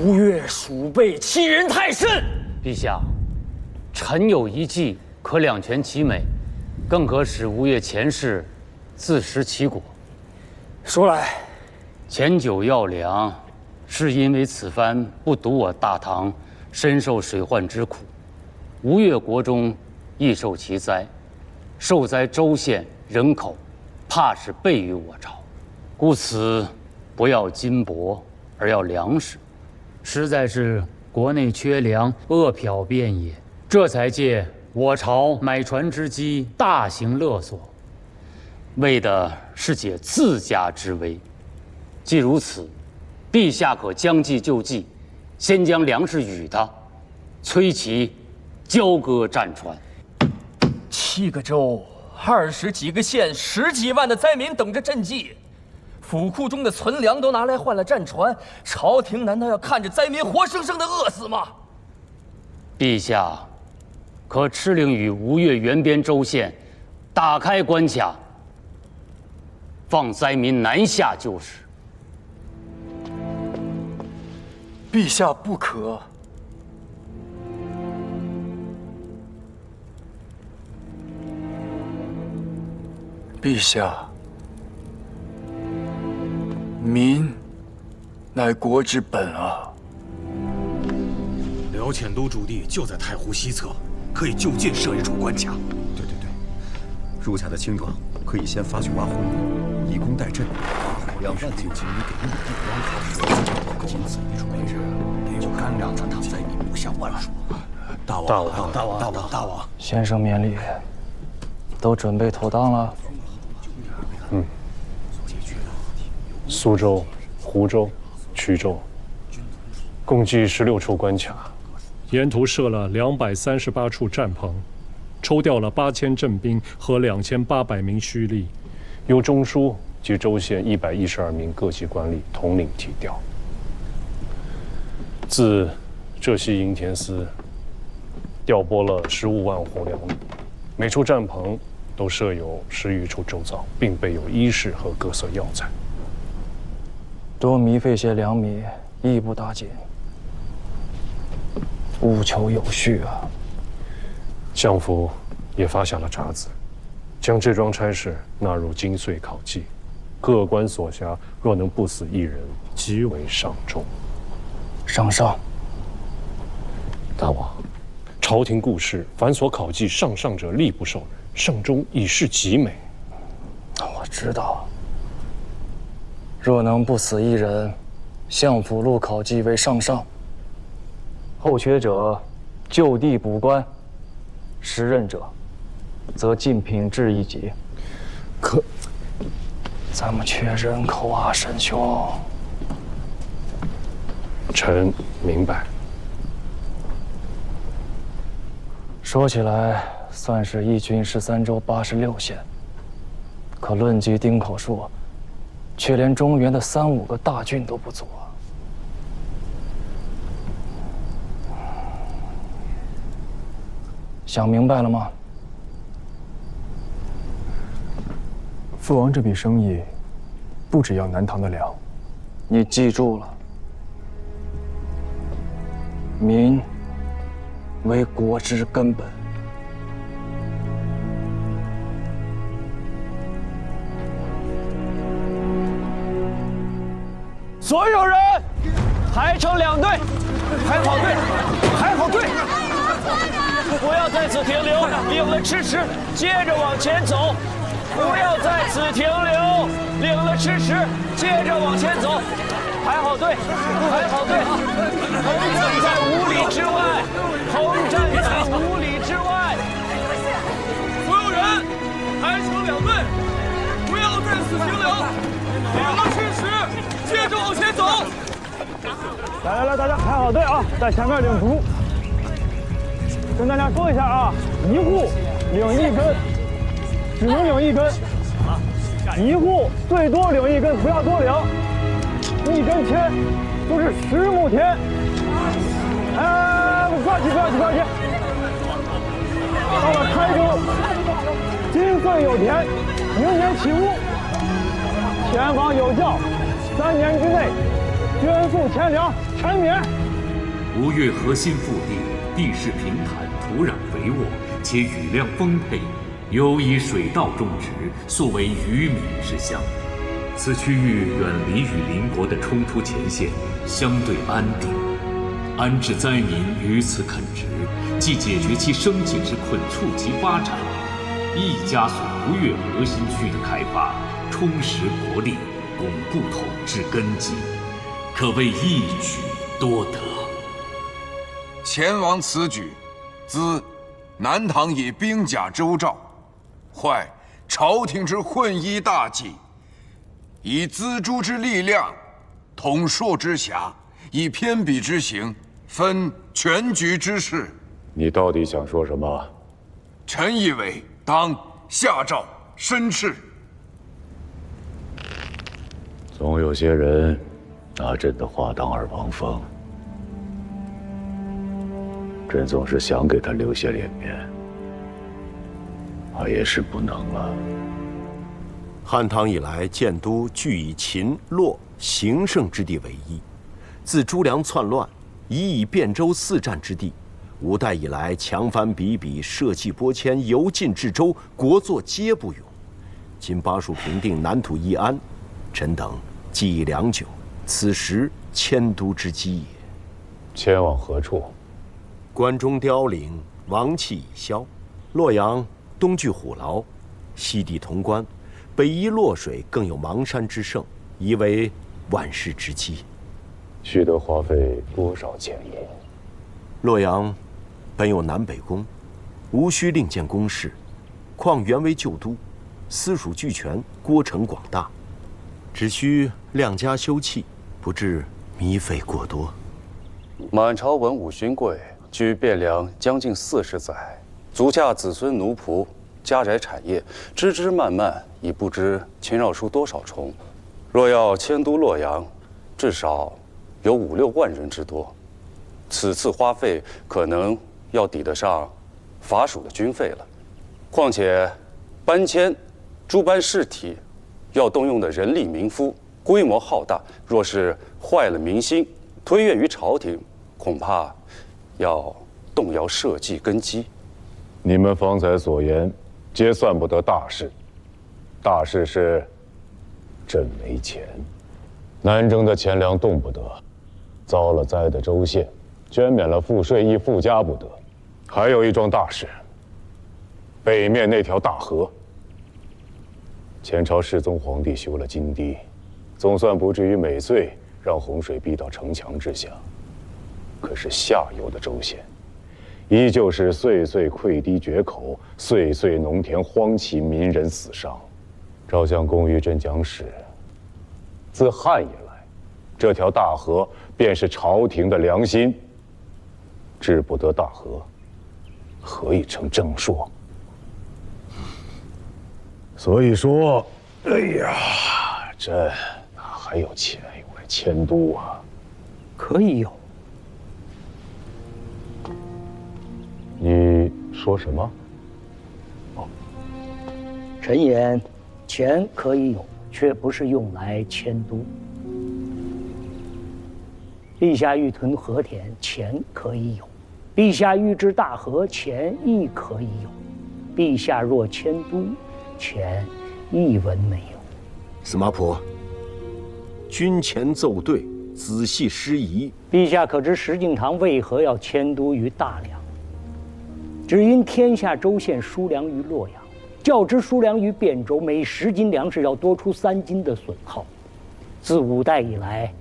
吴越鼠辈欺人太甚。陛下，臣有一计可两全其美，更可使吴越前世自食其果。说来，前9要良，是因为此番不独我大唐深受水患之苦，吴越国中亦受其灾，受灾州县人口怕是倍于我朝，故此不要金帛，而要粮食，实在是国内缺粮，饿殍遍野。这才借我朝买船之机，大行勒索，为的是解自家之危。既如此，陛下可将计就计，先将粮食与他，催其交割战船。7个州，20几个县，10几万的灾民等着赈济，府库中的存粮都拿来换了战船，朝廷难道要看着灾民活生生的饿死吗？陛下，可敕令与吴越援边州县打开关卡，放灾民南下救时。陛下不可。陛下，民乃国之本啊！辽遣都驻地就在太湖西侧，可以就近设一处关卡。对，入卡的轻装可以先发去挖湖，以工代赈，让万岁请你给陆地光卡，仅此一处每日给我干粮传堂，灾民不下万数。大王，先生免礼，都准备妥当了。苏州、湖州、衢州，共计16处关卡，沿途设了238处战棚，抽调了8000镇兵和2800名胥吏，由中书及州县112名各级官吏统领提调。自浙西营田司调拨了15万斛粮米，每处战棚都设有10余处周遭，并备有衣饰和各色药材。多糜费些粮米，亦不打紧，务求有序啊！相府也发下了札子，将这桩差事纳入精髓考绩，各官所辖若能不死一人，即为上重。上，大王，朝廷故事，凡所考绩上者，力不受人，上中已是极美。我知道。若能不死一人，相府录考绩为上，后缺者就地补官，时任者则进品质一级。可咱们缺人口啊，沈兄。臣明白。说起来，算是一军13州86县，可论及丁口数，却连中原的3、5个大郡都不足啊！想明白了吗？父王这笔生意，不只要南唐的粮，你记住了，民为国之根本。所有人排成2队，排好队，排好队，不要在此停留，领了吃食，接着往前走。不要在此停留，领了吃食，接着往前走。排好队，排好队，红站在5里之外，红站在5里之外。所有人排成2队，不要在此停留，领了吃食。接着往前走！来，大家排好队啊，在前面领图。跟大家说一下啊，一户领1根，只能领1根。一户最多领1根，不要多领。1根签就是10亩田。不客气。到了开州，今岁有田，明年起屋。前方有教。3年之内捐赋钱粮，全全免。吴越核心腹地，地势平坦，土壤肥沃，且雨量丰沛，尤以水稻种植，素为鱼米之乡。此区域远离与邻国的冲突前线，相对安定，安置灾民于此垦植，既解决其生计之困，促其发展，亦加速吴越核心区的开发，充实国力，巩固统治根基，可谓一举多得。前王此举，兹南唐以兵甲周赵，坏朝廷之混一大计，以锱铢之力量，统硕之辖，以偏鄙之行，分全局之势。你到底想说什么？臣以为当下诏申斥。总有些人拿朕的话当耳旁风，朕总是想给他留些脸面，他也是不能了。汉唐以来，建都俱以秦、洛、形胜之地为一。自朱良篡乱，已以汴州4战之地。五代以来，强藩比比，社稷拨迁，由晋至州，国祚皆不永。今巴蜀平定，南土一安，臣等记忆良久，此时迁都之机也。迁往何处？关中凋零，王气已消。洛阳东据虎牢，西抵潼关，北依洛水，更有邙山之胜，宜为万世之基。需得花费多少钱银？洛阳本有南北宫，无需另建宫室，况原为旧都，私属俱全，郭城广大，只需量加修葺，不致糜费过多。满朝文武勋贵居汴梁将近40载，足下子孙奴仆，家宅产业，枝枝蔓蔓，已不知牵绕出多少重。若要迁都洛阳，至少有5、6万人之多。此次花费可能要抵得上伐蜀的军费了。况且搬迁诸般事体，要动用的人力民夫规模浩大，若是坏了民心，推愿于朝廷，恐怕要动摇社稷根基。你们方才所言，皆算不得大事。大事是朕没钱，南征的钱粮动不得，遭了灾的州县捐免了赋税，亦附加不得。还有一桩大事，北面那条大河。前朝世宗皇帝修了金堤，总算不至于每岁让洪水逼到城墙之下。可是下游的州县，依旧是岁岁溃堤决口，岁岁农田荒弃，民人死伤。赵相公与朕讲史，自汉以来，这条大河便是朝廷的良心。治不得大河，何以成正朔？所以说，哎呀，朕哪还有钱用来迁都啊？可以有。你说什么？臣言，钱可以有，却不是用来迁都。陛下欲屯河田，钱可以有；陛下欲治大河，钱亦可以有；陛下若迁都，钱一文没有。司马普，军前奏对，仔细施仪。陛下可知石敬瑭为何要迁都于大梁？只因天下州县输粮于洛阳，较之输粮于汴州，每10斤粮食要多出3斤的损耗。自5代以来，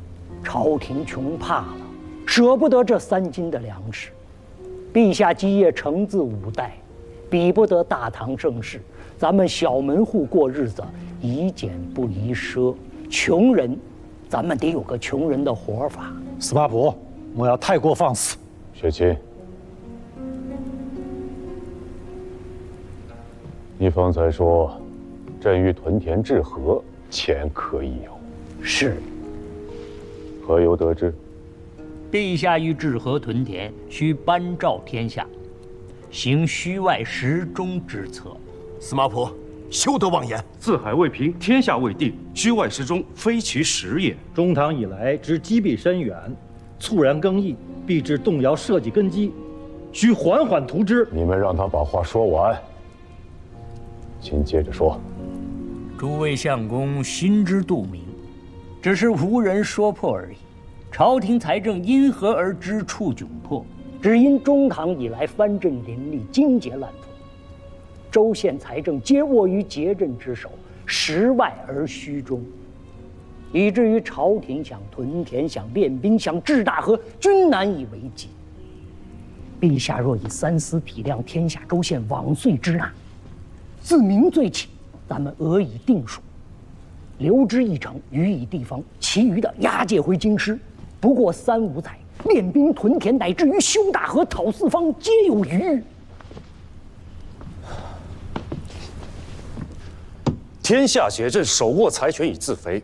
朝廷穷怕了，舍不得这3斤的粮食。陛下基业承自5代，比不得大唐盛世。咱们小门户过日子，宜俭不宜奢。穷人，咱们得有个穷人的活法。司马普，莫要太过放肆。雪琴，你方才说，朕欲屯田治河，钱可以有。是。何由得知？陛下欲治河屯田，须颁诏天下，行虚外实中之策。司马普，休得妄言！四海未平，天下未定，虚外实中，非其实也。中唐以来之积弊深远，猝然更易，必致动摇社稷根基，需缓缓图之。你们让他把话说完，请接着说。诸位相公心知肚明，只是无人说破而已。朝廷财政因何而支处窘迫？只因中唐以来藩镇林立，经节滥赋，州县财政皆握于节镇之手，实外而虚中，以至于朝廷想屯田、想练兵、想治大河，均难以为继。陛下若以三司体谅天下州县往岁之纳，自明罪起，咱们俄以定数，留之一城，予以地方，其余的押解回京师。不过3、5载，练兵屯田，乃至于修大河、讨四方，皆有余裕。天下节镇，手握财权以自肥，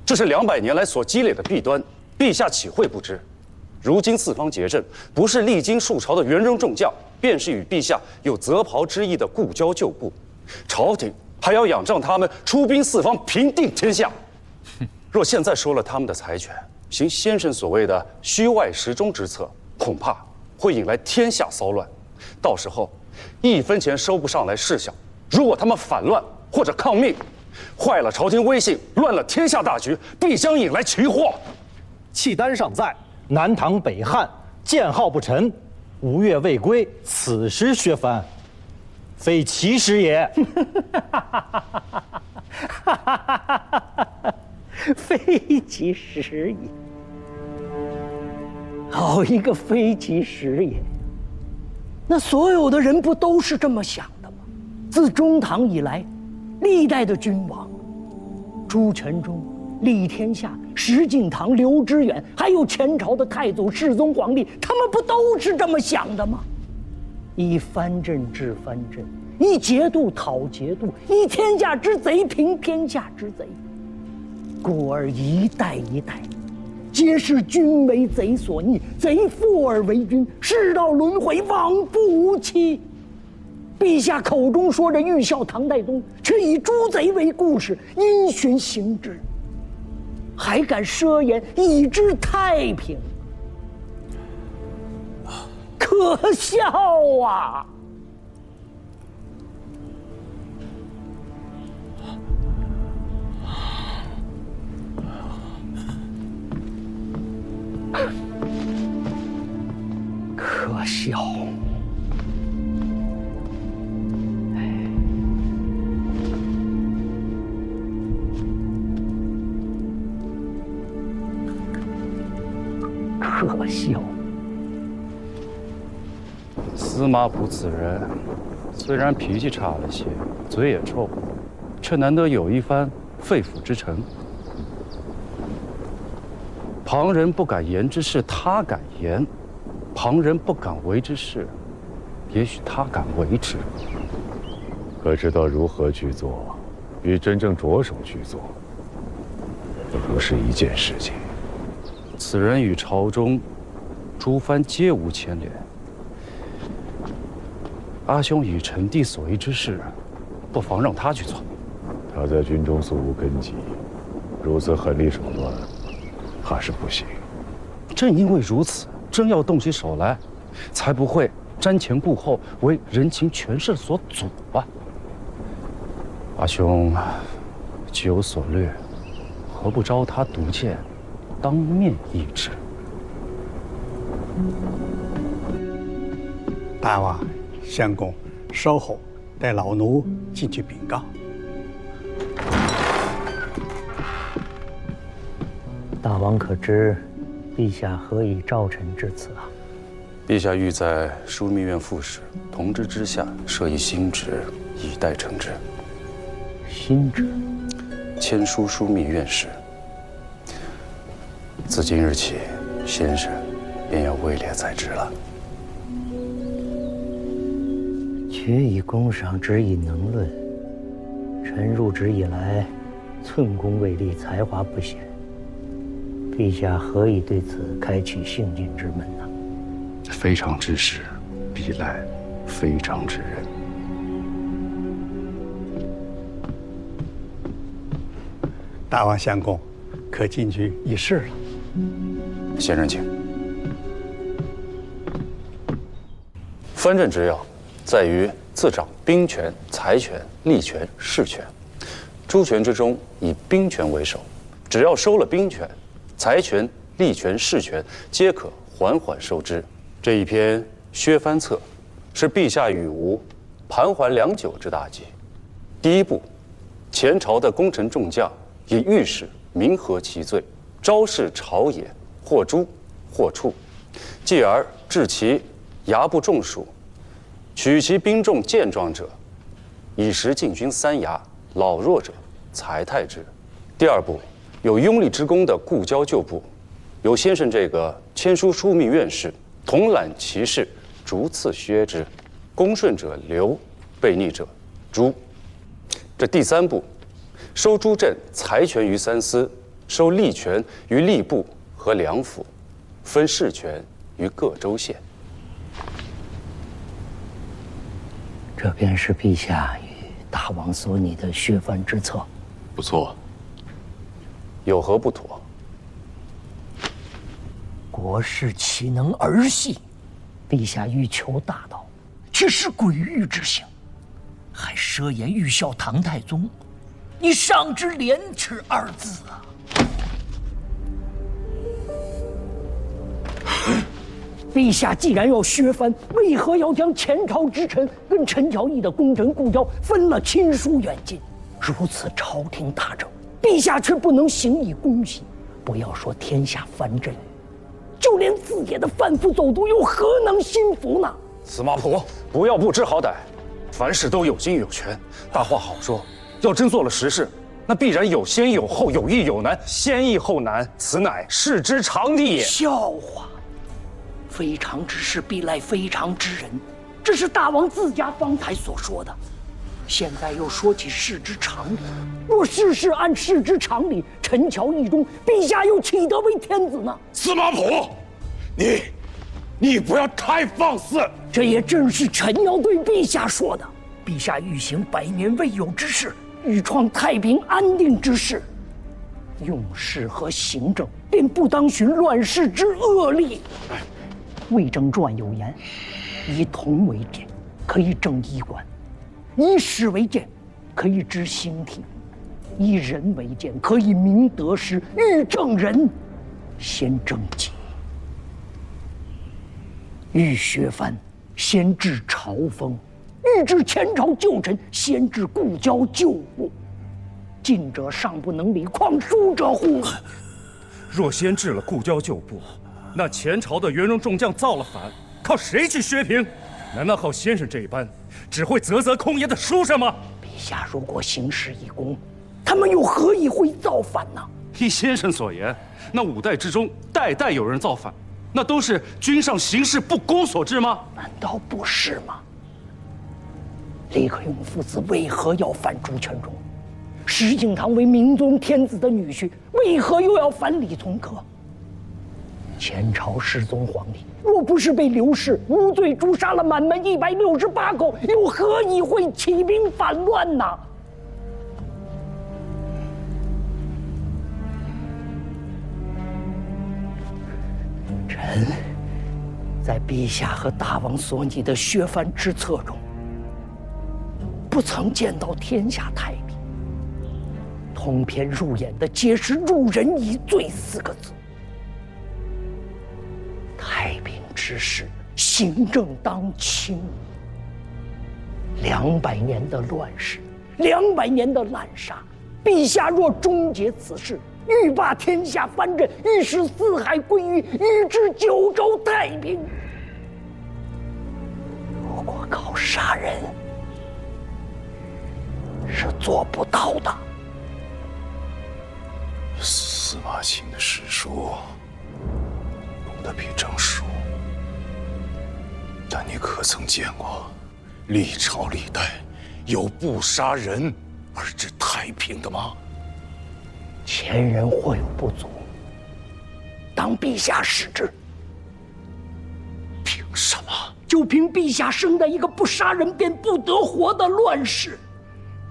这是200年来所积累的弊端，陛下岂会不知？如今四方节镇，不是历经数朝的元戎众将，便是与陛下有择袍之意的故交旧部，朝廷还要仰仗他们出兵四方，平定天下。若现在收了他们的财权，行先生所谓的虚外实中之策，恐怕会引来天下骚乱，到时候1分钱收不上来事小。如果他们反乱或者抗命，坏了朝廷威信，乱了天下大局，必将引来奇祸。契丹尚在，南唐北汉，建号不沉，吴越未归，此时削藩，非其时也。非其时也，好一个非其时也！那所有的人不都是这么想的吗？自中唐以来，历代的君王，朱全忠、李天下、石敬瑭、刘知远，还有前朝的太祖、世宗皇帝，他们不都是这么想的吗？以藩镇治藩镇，以节度讨节度，以天下之贼平天下之贼。故而一代一代，皆是君为贼所逆，贼复而为君，世道轮回，往复无期。陛下口中说着欲效唐太宗，却以诛贼为故事，因循行之，还敢奢言以知太平，可笑啊！可笑！可笑！司马普此人，虽然脾气差了些，嘴也臭，却难得有一番肺腑之诚。旁人不敢言之事，他敢言；旁人不敢为之事，也许他敢为之。可知道如何去做，与真正着手去做，不是一件事情。此人与朝中诸藩皆无牵连。阿兄以臣弟所议之事，不妨让他去做。他在军中素无根基，如此狠厉手段，怕是不行。正因为如此，真要动起手来，才不会瞻前顾后，为人情权势所阻啊！阿兄既有所略，何不招他独见，当面议之？大王、相公，稍后带老奴进去禀告。大王可知，陛下何以召臣至此啊？陛下欲在枢密院副使同知之下设一新职，以待承之。新职？签书枢密院使。自今日起，先生便要位列在职了。决以功赏，职以能论。臣入职以来，寸功未立，才华不显。陛下何以对此开启幸进之门呢？非常之事，必赖非常之人。大王相公，可进去议事了。先生请。藩镇之要，在于自掌兵权、财权、利权、势权。诸权之中，以兵权为首。只要收了兵权，财权、利权、势权皆可缓缓收之。这一篇《削藩策》，是陛下与吾盘桓良久之大计。第一步，前朝的功臣众将以御史明和其罪，昭示朝野，或诛或处，继而治其衙部众属，取其兵众健壮者，以时进军三衙；老弱者，裁汰之。第二步，有拥立之功的故交旧部，由先生这个签书枢密院士统揽其事，逐次削之，恭顺者留，悖逆者诛。这第三步，收诸镇财权于三司，收吏权于吏部和两府，分事权于各州县。这便是陛下与大王所拟的削藩之策。不错，有何不妥？国事岂能儿戏？陛下欲求大道，却是鬼域之行，还奢言欲效唐太宗，你尚知廉耻二字啊！陛下既然要削藩，为何要将前朝之臣跟陈乔义的功臣故交分了亲疏远近？如此朝廷大政，陛下却不能行以公信。不要说天下藩镇，就连自己的贩夫走卒又何能心服呢？司马普，不要不知好歹，凡事都有经有权，大话好说。要真做了实事，那必然有先有后，有易有难。先易后难，此乃世之常理也。笑话！非常之事必赖非常之人，这是大王自家方才所说的。现在又说起世之常理，若事事按世之常理，陈乔义中，陛下又岂得为天子呢？司马普，你不要太放肆！这也正是臣要对陛下说的。陛下欲行100年未有之事，欲创太平安定之势，用事和行政便不当循乱世之恶例。魏征传有言：以铜为鉴，可以正衣冠；以史为鉴，可以知兴替；以人为鉴，可以明得失。欲正人，先正己；欲削藩，先治朝风；欲治前朝旧臣，先治故交旧部。近者尚不能理，况疏者乎？若先治了故交旧部，那前朝的元戎众将造了反，靠谁去削平？难道靠先生这一般只会啧啧空言的书生吗？陛下如果行事以公，他们又何以会造反呢？依先生所言，那5代之中代代有人造反，那都是君上行事不公所致吗？难道不是吗？李克用父子为何要反朱全忠？石敬瑭为明宗天子的女婿，为何又要反李从珂？前朝世宗皇帝若不是被刘氏无罪诛杀了满门168口，又何以会起兵反乱呢？臣在陛下和大王所拟的削藩之策中，不曾见到天下太平，通篇入眼的皆是入人以罪4个字。太平之事，行政当清。200年的乱世，200年的滥杀，陛下若终结此事，欲罢天下藩镇，欲使四海归于，欲治9州太平。如果靠杀人，是做不到的。司马钦的史书弄得比正熟，但你可曾见过历朝历代有不杀人而治太平的吗？前人或有不足，当陛下使之。凭什么？就凭陛下生在一个不杀人便不得活的乱世。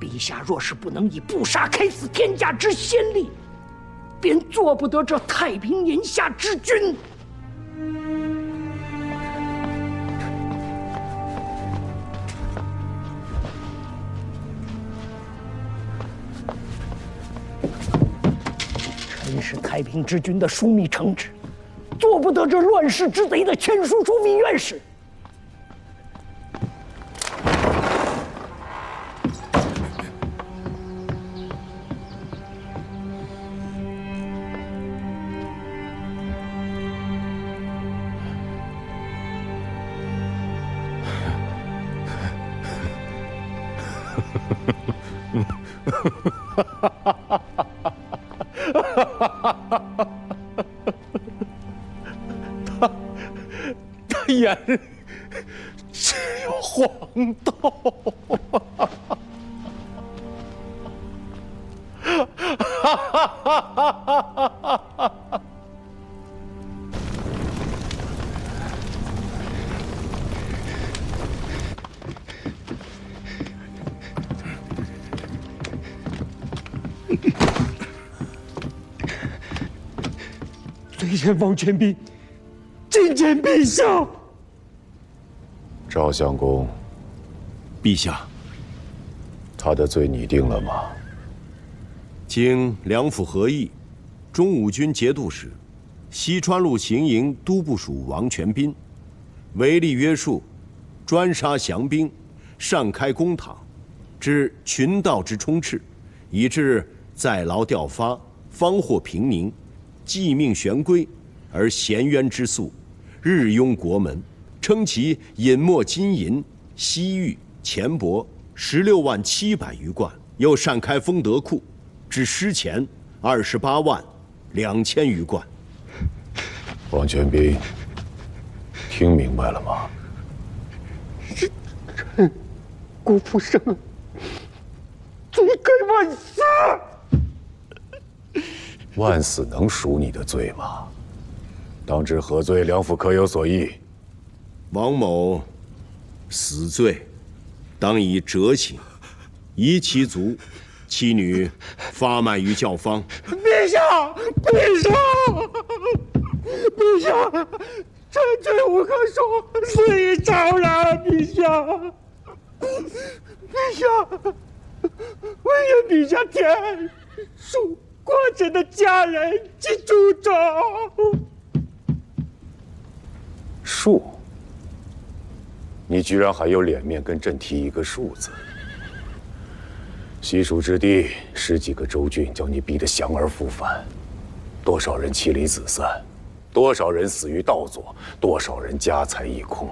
陛下若是不能以不杀开死天下之先例，便做不得这太平年下之君。太平之君的枢密承旨，做不得这乱世之贼的签书枢密院使。他眼里只有黄豆。罪前王全斌觐见陛下。赵相公，陛下，他的罪拟定了吗？经两府合议，中武军节度使、西川路行营都部署王全斌，违例约束，专杀降兵，擅开公堂，致群盗之充斥，以致在牢吊发，方获平宁，继命悬归，而衔冤之诉，日拥国门，称其隐没金银、西域、钱帛16.700余贯，又擅开丰德库，至失钱28.2千余贯。王全斌，听明白了吗？臣辜负圣恩，罪该万死。万死能赎你的罪吗？当知何罪，两府可有所议？王某死罪，当以折刑，夷其族，妻女发卖于教坊。陛下，陛下，陛下，臣罪无可恕，死于朝然。陛下，陛下，唯愿陛下天恕国臣的家人及诸众。恕？你居然还有脸面跟朕提一个恕字？西蜀之地10几个州郡将你逼得降而复返，多少人妻离子散，多少人死于盗左，多少人家财一空，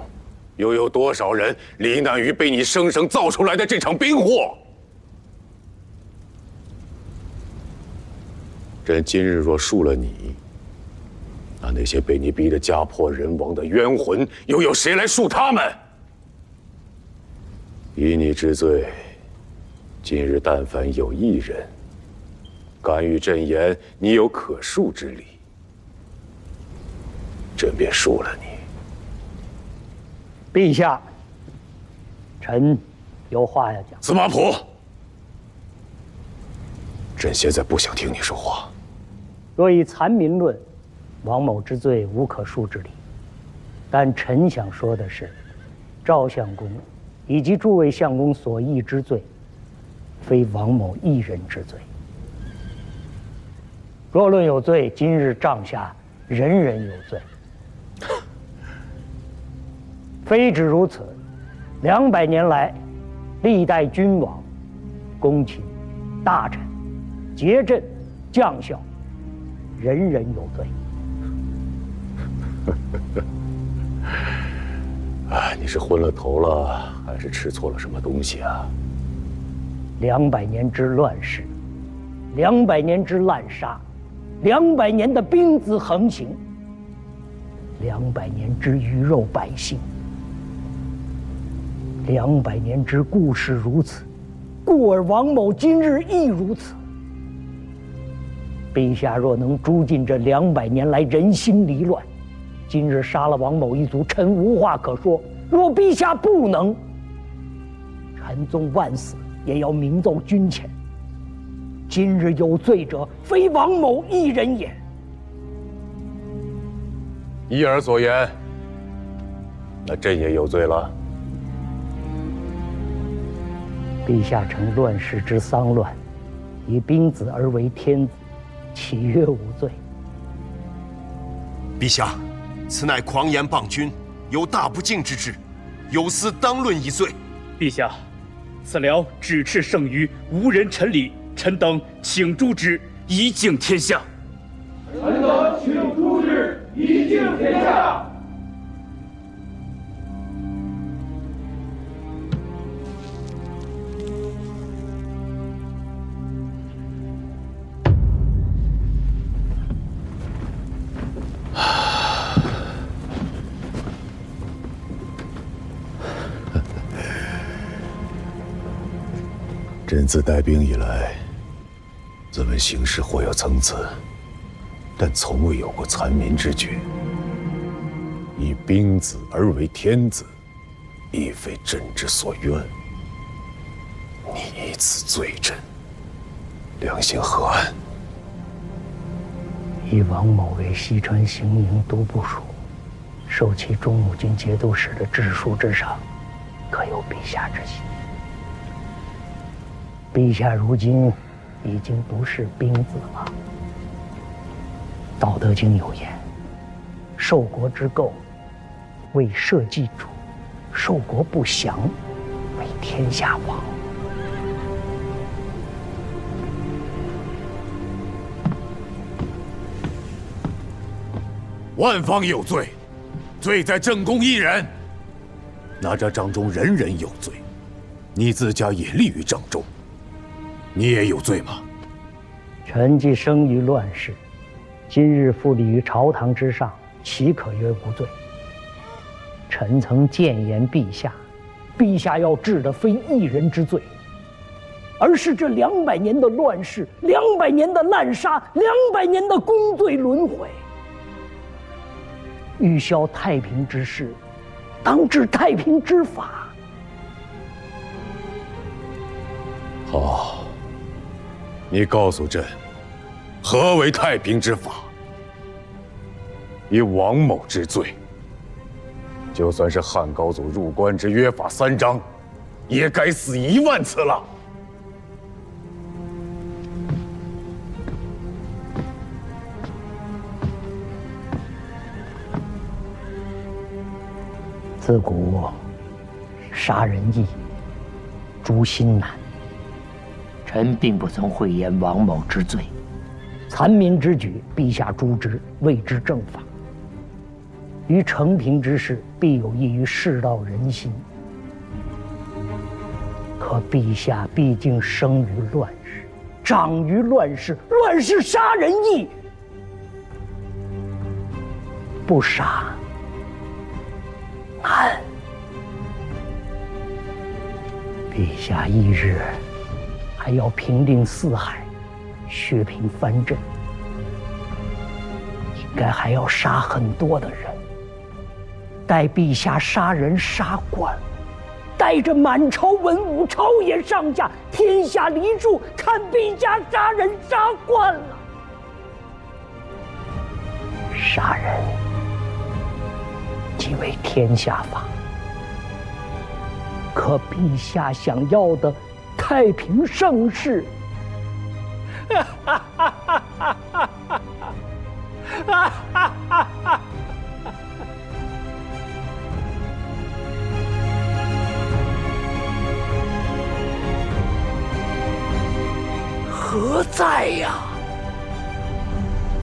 又有多少人罹难于被你生生造出来的这场兵祸？朕今日若恕了你，那些被你逼得家破人亡的冤魂，又有谁来恕他们？以你之罪，今日但凡有一人敢与朕言你有可恕之理，朕便恕了你。陛下，臣有话要讲。司马普，朕现在不想听你说话。若以残民论，王某之罪无可恕之理。但臣想说的是，赵相公以及诸位相公所议之罪，非王某一人之罪。若论有罪，今日帐下人人有罪。非止如此，200年来，历代君王、公卿、大臣、节镇、将校，人人有罪。哎，你是昏了头了，还是吃错了什么东西啊？200年之乱世，200年之滥杀，200年的兵子横行，200年之鱼肉百姓，200年之故事如此，故而王某今日亦如此。陛下若能诛尽这200年来人心离乱，今日杀了王某一族，臣无话可说。若陛下不能，臣纵万死，也要明奏君前。今日有罪者，非王某一人也。依儿所言，那朕也有罪了。陛下乘乱世之丧乱，以兵子而为天子，岂曰无罪？陛下，此乃狂言谤君，有大不敬之至，有司当论一罪。陛下，此辽指斥圣愚，无人陈礼，臣等请诛之，以敬天下。臣等请诛之，以敬天下。朕自带兵以来，自问行事或有参差，但从未有过残民之举。以兵子而为天子，亦非朕之所愿。你以此罪朕，良心何安？以王某为西川行营都部署，受其中武军节度使的治书之赏，可有陛下之心。陛下如今已经不是兵子了。《道德经》有言：“受国之垢，为社稷主；受国不祥，为天下王。”万方有罪，罪在正宫一人。那这帐中人人有罪，你自家也立于帐中，你也有罪吗？臣既生于乱世，今日复立于朝堂之上，岂可曰无罪？臣曾谏言陛下，陛下要治的非一人之罪，而是这200年的乱世，200年的滥杀，200年的功罪轮回。欲消太平之事，当治太平之法。好，你告诉朕，何为太平之法？以王某之罪，就算是汉高祖入关之约法3章，也该死1万次了。自古杀人易，诛心难。臣并不曾讳言王某之罪，残民之举，陛下诛之，谓之正法。于成平之事，必有益于世道人心。可陛下毕竟生于乱世，长于乱世，乱世杀人易，不杀难。陛下翌日还要平定四海，削平藩镇，应该还要杀很多的人。待陛下杀人杀惯，带着满朝文武、朝野上下、天下黎庶，看陛下杀人杀惯了。杀人即为天下法，可陛下想要的太平盛世，何在呀？